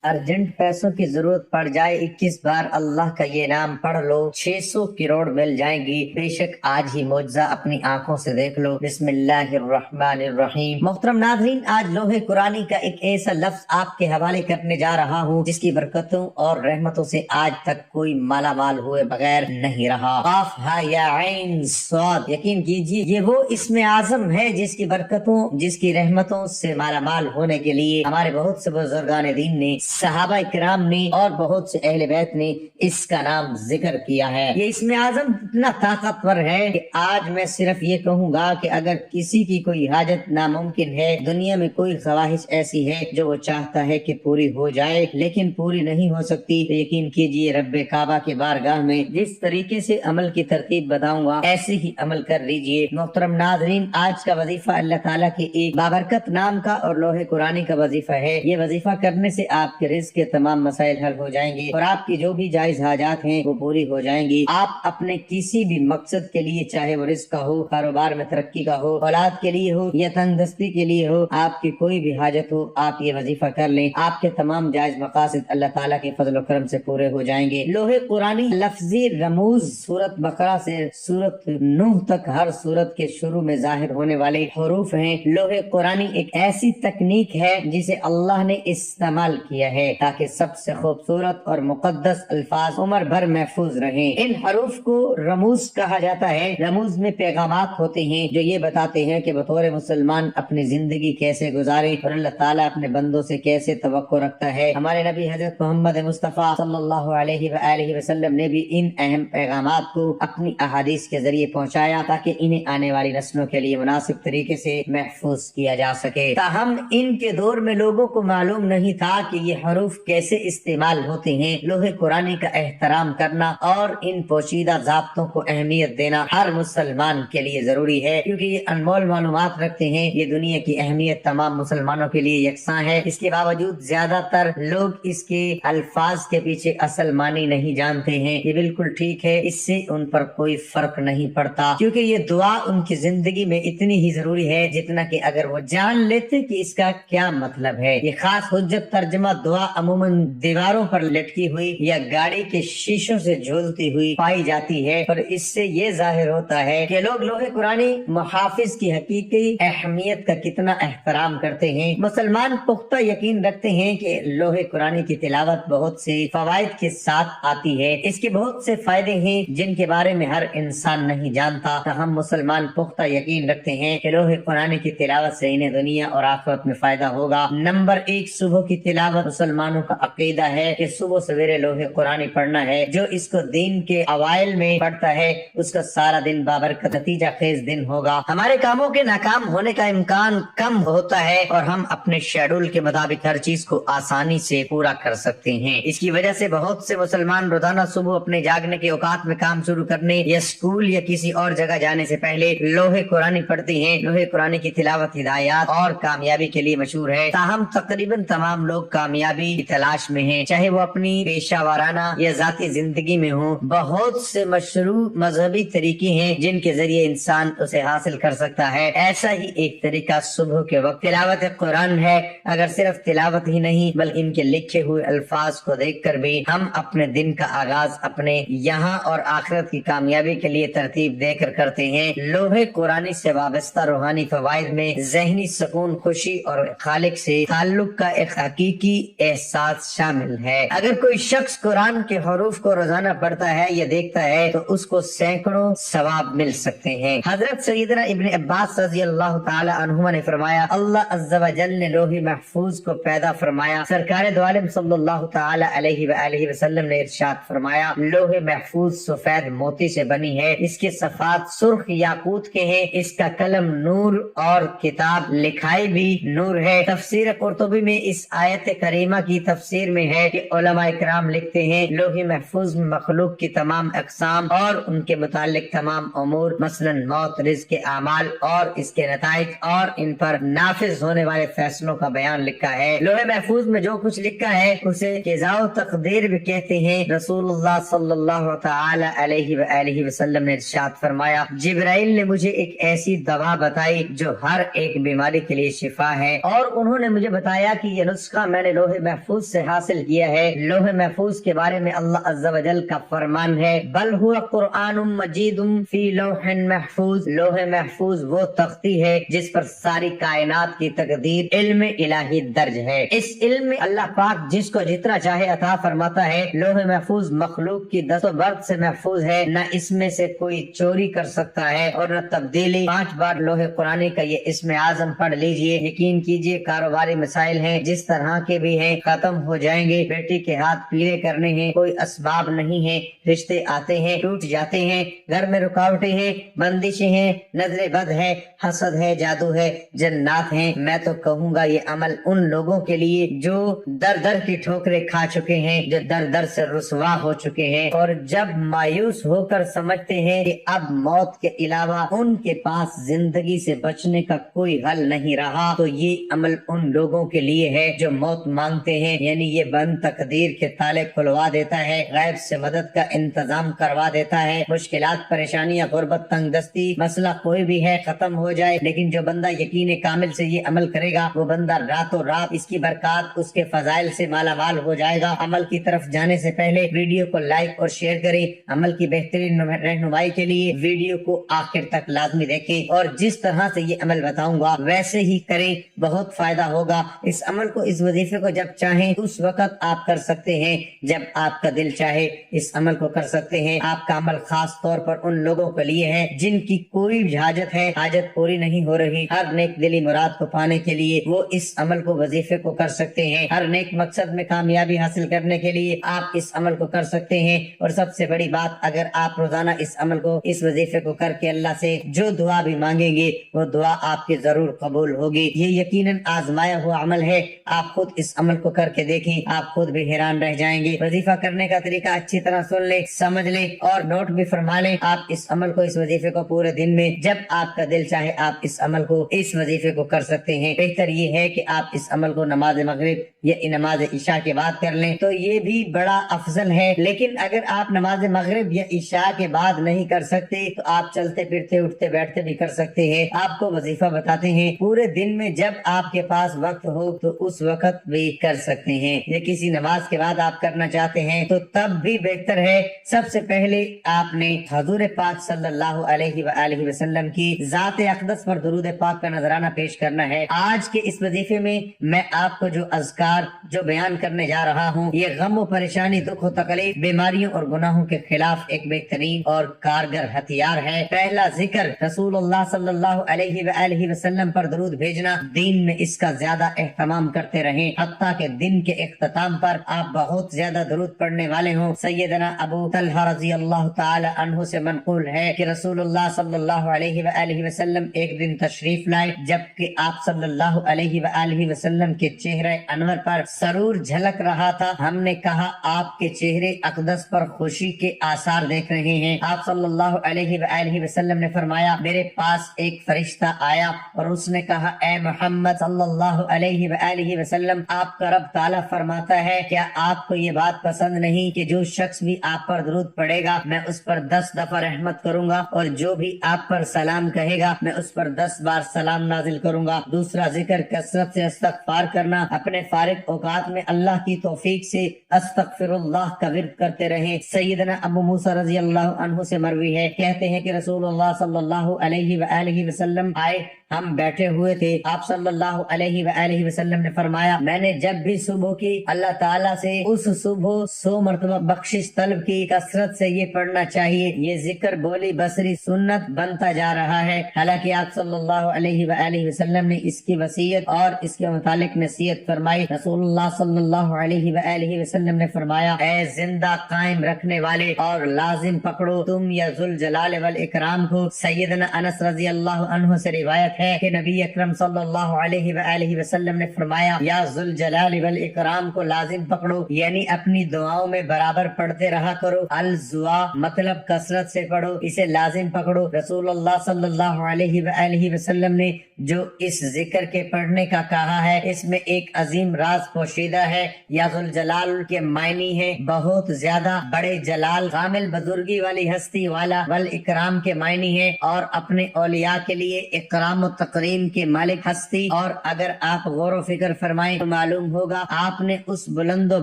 Urgent پیسوں کی ضرورت پڑ جائے 21 بار اللہ کا یہ نام پڑھ لو 600 کروڑ مل جائیں گی۔ بے شک آج ہی معجزہ اپنی آنکھوں سے دیکھ لو۔ بسم اللہ الرحمن الرحیم۔ محترم ناظرین، آج لوح قرآنی کا ایک ایسا لفظ آپ کے حوالے کرنے جا رہا ہوں جس کی برکتوں اور رحمتوں سے آج تک کوئی مالا مال ہوئے بغیر نہیں رہا۔ قاف ہا یا عین صاد۔ یقین کیجیے یہ وہ اسم اعظم ہے جس کی برکتوں، جس کی رحمتوں سے مالا مال ہونے کے لیے ہمارے بہت سے بزرگان دین نے، صحابہ کرام نے اور بہت سے اہل بیت نے اس کا نام ذکر کیا ہے۔ یہ اسم اعظم اتنا طاقتور ہے کہ آج میں صرف یہ کہوں گا کہ اگر کسی کی کوئی حاجت ناممکن ہے، دنیا میں کوئی خواہش ایسی ہے جو وہ چاہتا ہے کہ پوری ہو جائے لیکن پوری نہیں ہو سکتی، تو یقین کیجئے رب کعبہ کے بارگاہ میں جس طریقے سے عمل کی ترتیب بتاؤں گا ایسے ہی عمل کر لیجئے۔ محترم ناظرین، آج کا وظیفہ اللہ تعالیٰ کے ایک بابرکت نام کا اور لوح قرآنی کا وظیفہ ہے۔ یہ وظیفہ کرنے سے آپ کے رزق کے تمام مسائل حل ہو جائیں گے اور آپ کی جو بھی جائز حاجات ہیں وہ پوری ہو جائیں گی۔ آپ اپنے کسی بھی مقصد کے لیے، چاہے وہ رزق کا ہو، کاروبار میں ترقی کا ہو، اولاد کے لیے ہو یا تندرستی کے لیے ہو، آپ کی کوئی بھی حاجت ہو، آپ یہ وظیفہ کر لیں، آپ کے تمام جائز مقاصد اللہ تعالیٰ کے فضل و کرم سے پورے ہو جائیں گے۔ لوح قرآنی لفظی رموز سورت بقرہ سے سورت نوح تک ہر سورت کے شروع میں ظاہر ہونے والے حروف ہیں۔ لوح قرآنی ایک ایسی تکنیک ہے جسے اللہ نے استعمال کیا ہے تاکہ سب سے خوبصورت اور مقدس الفاظ عمر بھر محفوظ رہیں۔ ان حروف کو رموز کہا جاتا ہے۔ رموز میں پیغامات ہوتے ہیں جو یہ بتاتے ہیں کہ بطور مسلمان اپنی زندگی کیسے گزارے اور اللہ تعالیٰ اپنے بندوں سے کیسے توقع رکھتا ہے۔ ہمارے نبی حضرت محمد مصطفیٰ صلی اللہ علیہ وآلہ وسلم نے بھی ان اہم پیغامات کو اپنی احادیث کے ذریعے پہنچایا تاکہ انہیں آنے والی نسلوں کے لیے مناسب طریقے سے محفوظ کیا جا سکے۔ تاہم ان کے دور میں لوگوں کو معلوم نہیں تھا کہ یہ حروف کیسے استعمال ہوتے ہیں۔ لوح قرآنی کا احترام کرنا اور ان پوشیدہ ضابطوں کو اہمیت دینا ہر مسلمان کے لیے ضروری ہے، کیونکہ یہ انمول معلومات رکھتے ہیں۔ یہ دنیا کی اہمیت تمام مسلمانوں کے لیے یکساں ہے۔ اس کے باوجود زیادہ تر لوگ اس کے الفاظ کے پیچھے اصل معنی نہیں جانتے ہیں۔ یہ بالکل ٹھیک ہے، اس سے ان پر کوئی فرق نہیں پڑتا، کیونکہ یہ دعا ان کی زندگی میں اتنی ہی ضروری ہے جتنا کہ اگر وہ جان لیتے کہ اس کا کیا مطلب ہے۔ یہ خاص حجت ترجمہ دعا عموماً دیواروں پر لٹکی ہوئی یا گاڑی کے شیشوں سے جھولتی ہوئی پائی جاتی ہے، اور اس سے یہ ظاہر ہوتا ہے کہ لوگ لوح قرآنی محافظ کی حقیقی اہمیت کا کتنا احترام کرتے ہیں۔ مسلمان پختہ یقین رکھتے ہیں کہ لوح قرآنی کی تلاوت بہت سے فوائد کے ساتھ آتی ہے۔ اس کے بہت سے فائدے ہیں جن کے بارے میں ہر انسان نہیں جانتا، تاہم مسلمان پختہ یقین رکھتے ہیں کہ لوح قرآنی کی تلاوت سے انہیں دنیا اور آخرت میں فائدہ ہوگا۔ نمبر 1، صبح کی تلاوت۔ مسلمانوں کا عقیدہ ہے کہ صبح سویرے لوح قرآنی پڑھنا ہے۔ جو اس کو دین کے اوائل میں پڑھتا ہے اس کا سارا دن بابرکت نتیجہ خیز دن ہوگا۔ ہمارے کاموں کے ناکام ہونے کا امکان کم ہوتا ہے اور ہم اپنے شیڈول کے مطابق ہر چیز کو آسانی سے پورا کر سکتے ہیں۔ اس کی وجہ سے بہت سے مسلمان روزانہ صبح اپنے جاگنے کے اوقات میں کام شروع کرنے یا اسکول یا کسی اور جگہ جانے سے پہلے لوح قرآنی پڑھتے ہیں۔ لوح قرآنی کی تلاوت ہدایات اور کامیابی کے لیے مشہور ہے، تاہم تقریباً تمام لوگ کامیابی کی تلاش میں ہیں، چاہے وہ اپنی پیشہ وارانہ یا ذاتی زندگی میں ہوں۔ بہت سے مشروع مذہبی طریقے ہیں جن کے ذریعے انسان اسے حاصل کر سکتا ہے۔ ایسا ہی ایک طریقہ صبح کے وقت تلاوت قرآن ہے۔ اگر صرف تلاوت ہی نہیں بلکہ ان کے لکھے ہوئے الفاظ کو دیکھ کر بھی ہم اپنے دن کا آغاز اپنے یہاں اور آخرت کی کامیابی کے لیے ترتیب دے کر کرتے ہیں۔ لوح قرآنی سے وابستہ روحانی فوائد میں ذہنی سکون، خوشی اور خالق سے تعلق کا ایک حقیقی احساس شامل ہے۔ اگر کوئی شخص قرآن کے حروف کو روزانہ پڑھتا ہے یا دیکھتا ہے تو اس کو سینکڑوں ثواب مل سکتے ہیں۔ حضرت سیدنا ابن عباس رضی اللہ تعالی عنہما نے فرمایا، اللہ عز و جل نے لوح محفوظ کو پیدا فرمایا۔ سرکار دو عالم صلی اللہ تعالی علیہ وآلہ وسلم نے ارشاد فرمایا، لوح محفوظ سفید موتی سے بنی ہے، اس کے صفحات سرخ یاقوت کے ہیں، اس کا قلم نور اور کتاب لکھائی بھی نور ہے۔ تفسیر قرطبی میں اس آیت کریمہ کی تفسیر میں ہے کہ علماء اکرام لکھتے ہیں لوح محفوظ میں مخلوق کی تمام اقسام اور ان کے متعلق تمام امور، مثلا موت، رزق، اعمال اور اس کے نتائج اور ان پر نافذ ہونے والے فیصلوں کا بیان لکھا ہے۔ لوح محفوظ میں جو کچھ لکھا ہے اسے قضاء و تقدیر بھی کہتے ہیں۔ رسول اللہ صلی اللہ تعالی علیہ وآلہ وسلم نے ارشاد فرمایا، جبرائیل نے مجھے ایک ایسی دوا بتائی جو ہر ایک بیماری کے لیے شفا ہے، اور انہوں نے مجھے بتایا کہ یہ نسخہ میں نے لوح محفوظ سے حاصل کیا ہے۔ لوح محفوظ کے بارے میں اللہ عز و جل کا فرمان ہے، بل هو قرآن مجید فی لوح محفوظ۔ لوح محفوظ وہ تختی ہے جس پر ساری کائنات کی تقدیر علم الہی درج ہے۔ اس علم میں اللہ پاک جس کو جتنا چاہے عطا فرماتا ہے۔ لوح محفوظ مخلوق کی دست و برد سے محفوظ ہے، نہ اس میں سے کوئی چوری کر سکتا ہے اور نہ تبدیلی۔ 5 بار لوح قرآنی کا یہ اسم اعظم پڑھ لیجئے، یقین کیجئے کاروباری مسائل ہیں جس طرح کے بھی ہیں ختم ہو جائیں گے۔ بیٹی کے ہاتھ پیلے کرنے ہیں، کوئی اسباب نہیں ہے، رشتے آتے ہیں ٹوٹ جاتے ہیں، گھر میں رکاوٹیں ہیں، بندشیں ہیں، نظر بد ہے، حسد ہے، جادو ہے، جنات ہیں۔ میں تو کہوں گا یہ عمل ان لوگوں کے لیے جو در در کی ٹھوکریں کھا چکے ہیں، جو در در سے رسوا ہو چکے ہیں، اور جب مایوس ہو کر سمجھتے ہیں کہ اب موت کے علاوہ ان کے پاس زندگی سے بچنے کا کوئی حل نہیں رہا، تو یہ عمل ان لوگوں کے لیے ہے جو موت مانگتے ہیں۔ یعنی یہ بند تقدیر کے تالے کھلوا دیتا ہے، غیب سے مدد کا انتظام کروا دیتا ہے۔ مشکلات، پریشانیاں، غربت، تنگ دستی، مسئلہ کوئی بھی ہے ختم ہو جائے، لیکن جو بندہ یقین کامل سے یہ عمل کرے گا وہ بندہ راتوں رات اس کی برکات، اس کے فضائل سے مالا مال ہو جائے گا۔ عمل کی طرف جانے سے پہلے ویڈیو کو لائک اور شیئر کریں۔ عمل کی بہترین رہنمائی کے لیے ویڈیو کو آخر تک لازمی دیکھیں اور جس طرح سے یہ عمل بتاؤں گا ویسے ہی کریں، بہت فائدہ ہوگا۔ اس عمل کو، اس وظیفے کو جب چاہیں اس وقت آپ کر سکتے ہیں، جب آپ کا دل چاہے اس عمل کو کر سکتے ہیں۔ آپ کا عمل خاص طور پر ان لوگوں کے لیے ہے جن کی کوئی حاجت ہے، حاجت پوری نہیں ہو رہی، ہر نیک دلی مراد کو پانے کے لیے وہ اس عمل کو، وظیفے کو کر سکتے ہیں۔ ہر نیک مقصد میں کامیابی حاصل کرنے کے لیے آپ اس عمل کو کر سکتے ہیں۔ اور سب سے بڑی بات، اگر آپ روزانہ اس عمل کو، اس وظیفے کو کر کے اللہ سے جو دعا بھی مانگیں گے وہ دعا آپ کی ضرور قبول ہوگی۔ یہ یقیناً آزمایا ہوا عمل ہے، آپ خود اس عمل کو کر کے دیکھیں، آپ خود بھی حیران رہ جائیں گے۔ وظیفہ کرنے کا طریقہ اچھی طرح سن لیں، سمجھ لیں اور نوٹ بھی فرما لیں۔ آپ اس عمل کو، اس وظیفے کو پورے دن میں جب آپ کا دل چاہے آپ اس عمل کو، اس وظیفے کو کر سکتے ہیں۔ بہتر یہ ہے کہ آپ اس عمل کو نماز مغرب یا نماز عشاء کے بعد کر لیں تو یہ بھی بڑا افضل ہے۔ لیکن اگر آپ نماز مغرب یا عشاء کے بعد نہیں کر سکتے تو آپ چلتے پھرتے اٹھتے بیٹھتے بھی کر سکتے ہیں۔ آپ کو وظیفہ بتاتے ہیں، پورے دن میں جب آپ کے پاس وقت ہو تو اس وقت بھی کر سکتے ہیں، یا کسی نماز کے بعد آپ کرنا چاہتے ہیں تو تب بھی بہتر ہے۔ سب سے پہلے آپ نے حضور پاک صلی اللہ علیہ وآلہ وسلم کی ذات اقدس پر درود پاک کا نذرانہ پیش کرنا ہے۔ آج کے اس وظیفے میں میں آپ کو جو اذکار جو بیان کرنے جا رہا ہوں، یہ غم و پریشانی، دکھ و تکلیف، بیماریوں اور گناہوں کے خلاف ایک بہترین اور کارگر ہتھیار ہے۔ پہلا ذکر رسول اللہ صلی اللہ علیہ وآلہ وسلم پر درود بھیجنا۔ دین میں اس کا زیادہ اہتمام کرتے رہیں، حتیٰ کہ دن کے اختتام پر آپ بہت زیادہ درود پڑھنے والے ہوں۔ سیدنا ابو طلحہ رضی اللہ تعالی عنہ سے منقول ہے کہ رسول اللہ صلی اللہ علیہ وآلہ وسلم ایک دن تشریف لائے جبکہ آپ صلی اللہ علیہ وآلہ وسلم کے چہرے انور پر سرور جھلک رہا تھا۔ ہم نے کہا آپ کے چہرے اقدس پر خوشی کے آثار دیکھ رہے ہیں۔ آپ صلی اللہ علیہ وآلہ وسلم نے فرمایا، میرے پاس ایک فرشتہ آیا اور اس نے کہا، اے محمد صلی اللہ علیہ وآلہ وسلم، آپ کا رب تعالیٰ فرماتا ہے، کیا آپ کو یہ بات پسند نہیں کہ جو شخص بھی آپ پر درود پڑے گا میں اس پر 10 دفعہ رحمت کروں گا، اور جو بھی آپ پر سلام کہے گا میں اس پر 10 بار سلام نازل کروں گا۔ دوسرا ذکر کثرت سے استغفار کرنا، اپنے فارغ اوقات میں اللہ کی توفیق سے استغفر اللہ کا ورد کرتے رہیں۔ سیدنا ابو موسیٰ رضی اللہ عنہ سے مروی ہے، کہتے ہیں کہ رسول اللہ صلی اللہ علیہ وآلہ وسلم آئے، ہم بیٹھے ہوئے تھے، آپ صلی اللہ علیہ وآلہ وسلم نے فرمایا، میں نے جب بھی صبح کی اللہ تعالیٰ سے اس صبح 100 مرتبہ بخشش طلب کی، کثرت سے یہ پڑھنا چاہیے۔ یہ ذکر بولی بصری سنت بنتا جا رہا ہے، حالانکہ آپ صلی اللہ علیہ وآلہ وسلم نے اس کی وصیت اور اس کے متعلق نصیحت فرمائی۔ رسول اللہ صلی اللہ علیہ وآلہ وسلم نے فرمایا، اے زندہ قائم رکھنے والے اور لازم پکڑو تم یا ذوالجلال والاکرام کو۔ سیدنا انس رضی اللہ عنہ سے روایت ہے کہ نبی اکرم صلی اللہ علیہ وآلہ وسلم نے فرمایا، یا ذوالجلال والاکرام کو لازم پکڑو، یعنی اپنی دعاؤں میں برابر پڑھتے رہا کرو۔ الزوا مطلب کثرت سے پڑھو، اسے لازم پکڑو۔ رسول اللہ صلی اللہ علیہ وآلہ وسلم نے جو اس ذکر کے پڑھنے کا کہا ہے، اس میں ایک عظیم راز راز پوشیدہ ہے۔ یا ذوالجلال کے معنی ہے بہت زیادہ بڑے جلال، کامل بزرگی والی ہستی والا، والاکرام کے معنی ہے اور اپنے اولیاء کے لیے اکرام و تکریم کے مالک ہستی۔ اور اگر آپ غور و فکر فرمائیں تو معلوم ہوگا آپ نے اس بلند و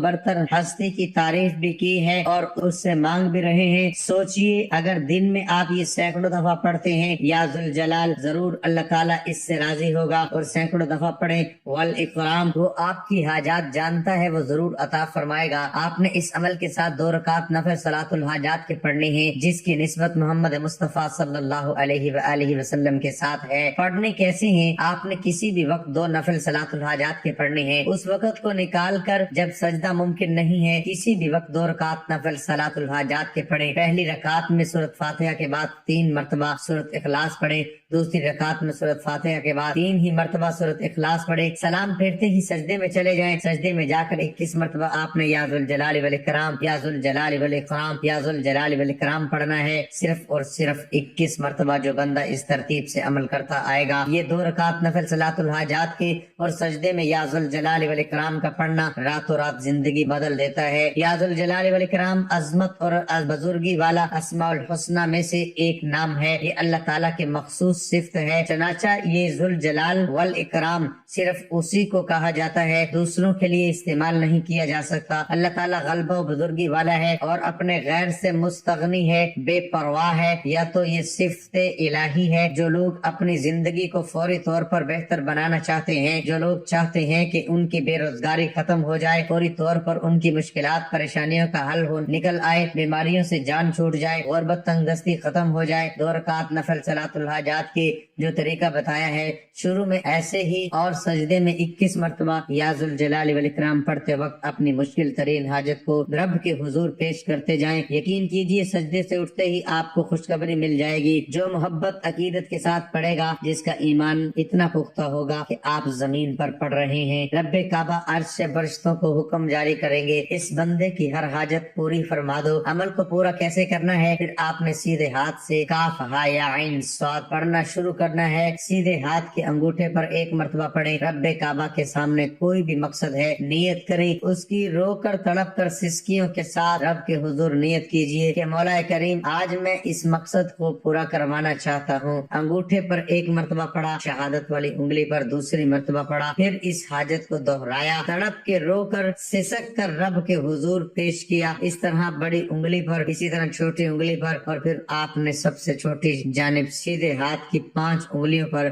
برتر ہستی کی تعریف بھی کی ہے اور اس سے مانگ بھی رہے ہیں۔ سوچئے اگر دن میں آپ یہ سینکڑوں دفعہ پڑھتے ہیں یا ذوالجلال، ضرور اللہ تعالیٰ اس سے راضی ہوگا، اور سینکڑوں دفعہ پڑھیں والاکرام، وہ آپ کی حاجات جانتا ہے، وہ ضرور عطا فرمائے گا۔ آپ نے اس عمل کے ساتھ 2 رکعت نفل صلاۃ الحاجات کے پڑھنے ہیں، جس کی نسبت محمد مصطفیٰ صلی اللہ علیہ وآلہ وسلم کے ساتھ ہے۔ پڑھنے کیسے ہیں؟ آپ نے کسی بھی وقت 2 نفل صلاۃ الحاجات کے پڑھنے ہیں، اس وقت کو نکال کر جب سجدہ ممکن نہیں ہے، کسی بھی وقت 2 رکعت نفل صلاۃ الحاجات کے پڑھیں۔ پہلی رکعت میں سورۃ فاتحہ کے بعد 3 مرتبہ سورۃ اخلاص پڑھیں، دوسری رکعت میں سورۃ فاتحہ کے بعد 3 ہی مرتبہ سورۃ اخلاص پڑھیں، سلام پھیرتے ہی سجدے میں چلے جائیں، سجدے میں جا کر 21 مرتبہ آپ نے یا ذوالجلال والاکرام، یا ذوالجلال والاکرام، یا ذوالجلال والاکرام پڑھنا ہے، صرف اور صرف 21 مرتبہ۔ جو بندہ اس ترتیب سے عمل کرتا آئے گا، یہ 2 رکعت نفل صلاۃ الحاجات کے اور سجدے میں یا ذوالجلال والاکرام کا پڑھنا راتوں رات زندگی بدل دیتا ہے۔ یا ذوالجلال والاکرام عظمت اور بزرگی والا اسماء الحسنہ میں سے ایک نام ہے، یہ اللہ تعالیٰ کے مخصوص صفت ہے، چنانچہ یہ ذوالجلال والاکرام صرف اسی کو کہا جاتا ہے، دوسروں کے لیے استعمال نہیں کیا جا سکتا۔ اللہ تعالیٰ غلبہ و بزرگی والا ہے اور اپنے غیر سے مستغنی ہے، بے پرواہ ہے۔ یا تو یہ صفت الہی ہے، جو لوگ اپنی زندگی کو فوری طور پر بہتر بنانا چاہتے ہیں، جو لوگ چاہتے ہیں کہ ان کی بے روزگاری ختم ہو جائے، فوری طور پر ان کی مشکلات پریشانیوں کا حل ہو نکل آئے، بیماریوں سے جان چھوٹ جائے، غربت تنگ دستی ختم ہو جائے۔ 2 رکعت نفل صلاۃ الحاجات کے جو طریقہ بتایا ہے، شروع میں ایسے ہی اور سجدے میں 21 مرتبہ یا ذوالجلال والاکرام پڑھتے وقت اپنی مشکل ترین حاجت کو رب کے حضور پیش کرتے جائیں۔ یقین کیجئے سجدے سے اٹھتے ہی آپ کو خوشخبری مل جائے گی۔ جو محبت عقیدت کے ساتھ پڑھے گا، جس کا ایمان اتنا پختہ ہوگا کہ آپ زمین پر پڑھ رہے ہیں، رب کعبہ عرش سے فرشتوں کو حکم جاری کریں گے، اس بندے کی ہر حاجت پوری فرما دو۔ عمل کو پورا کیسے کرنا ہے؟ پھر آپ نے سیدھے ہاتھ سے کاف ہا یا عین صاد پڑھنا شروع کرنا ہے۔ سیدھے ہاتھ کے انگوٹھے پر 1 مرتبہ پڑھیں۔ رب کعبہ کے سامنے کوئی بھی مقصد ہے، نیت کریں، اس کی رو کر تڑپ کر سسکیوں کے ساتھ رب کے حضور نیت کیجئے کہ مولا کریم آج میں اس مقصد کو پورا کروانا چاہتا ہوں۔ انگوٹھے پر 1 مرتبہ پڑھا، شہادت والی انگلی پر دوسری مرتبہ پڑھا، پھر اس حاجت کو دہرایا، تڑپ کے رو کر سسک کر رب کے حضور پیش کیا، اس طرح بڑی انگلی پر، اسی طرح چھوٹی انگلی پر، اور پھر آپ نے سب سے چھوٹی جانب سیدھے ہاتھ کی 5 انگلیوں پر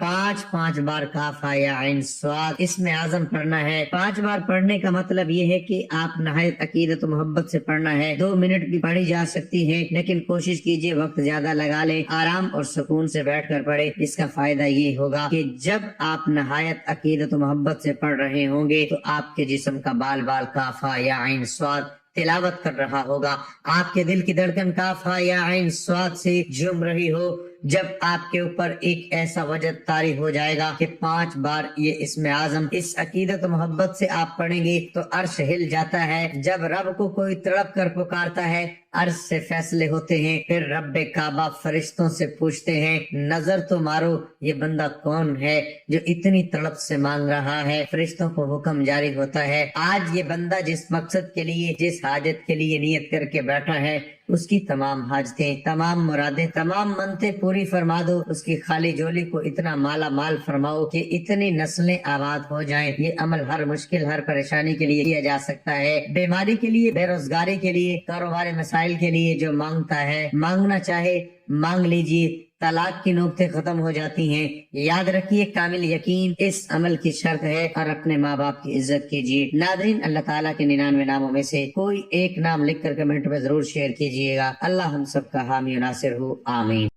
5 بار کاف یا عین صاد اسم اعظم پڑھنا ہے۔ 5 بار پڑھنے کا مطلب یہ ہے کہ آپ نہایت عقیدت و محبت سے پڑھنا ہے۔ 2 منٹ بھی پڑھی جا سکتی ہے، لیکن کوشش کیجئے وقت زیادہ لگا لیں، آرام اور سکون سے بیٹھ کر پڑھے۔ اس کا فائدہ یہ ہوگا کہ جب آپ نہایت عقیدت و محبت سے پڑھ رہے ہوں گے تو آپ کے جسم کا بال بال کاف یا عین صاد تلاوت کر رہا ہوگا، آپ کے دل کی دھڑکن کاف یا عین صاد سے جھوم رہی ہو۔ جب آپ کے اوپر ایک ایسا وجد طاری ہو جائے گا کہ 5 بار یہ اسم اعظم اس عقیدت و محبت سے آپ پڑھیں گے تو عرش ہل جاتا ہے۔ جب رب کو کوئی تڑپ کر پکارتا ہے، عرش سے فیصلے ہوتے ہیں، پھر رب کعبہ فرشتوں سے پوچھتے ہیں نظر تو مارو یہ بندہ کون ہے جو اتنی تڑپ سے مانگ رہا ہے۔ فرشتوں کو حکم جاری ہوتا ہے آج یہ بندہ جس مقصد کے لیے، جس حاجت کے لیے نیت کر کے بیٹھا ہے، اس کی تمام حاجتیں، تمام مرادیں، تمام منتیں پوری فرما دو، اس کی خالی جولی کو اتنا مالا مال فرماؤ کہ اتنی نسلیں آباد ہو جائیں۔ یہ عمل ہر مشکل، ہر پریشانی کے لیے کیا جا سکتا ہے، بیماری کے لیے، بے روزگاری کے لیے، کاروباری مسائل کے لیے۔ جو مانگتا ہے، مانگنا چاہے مانگ لیجیے، طلاق کی نوبتیں ختم ہو جاتی ہیں۔ یاد رکھیے کامل یقین اس عمل کی شرط ہے، اور اپنے ماں باپ کی عزت کیجیے۔ ناظرین، اللہ تعالیٰ کے 99 ناموں میں سے کوئی ایک نام لکھ کر کمنٹ میں ضرور شیئر کیجیے گا۔ اللہ ہم سب کا حامی و ناصر ہو، آمین۔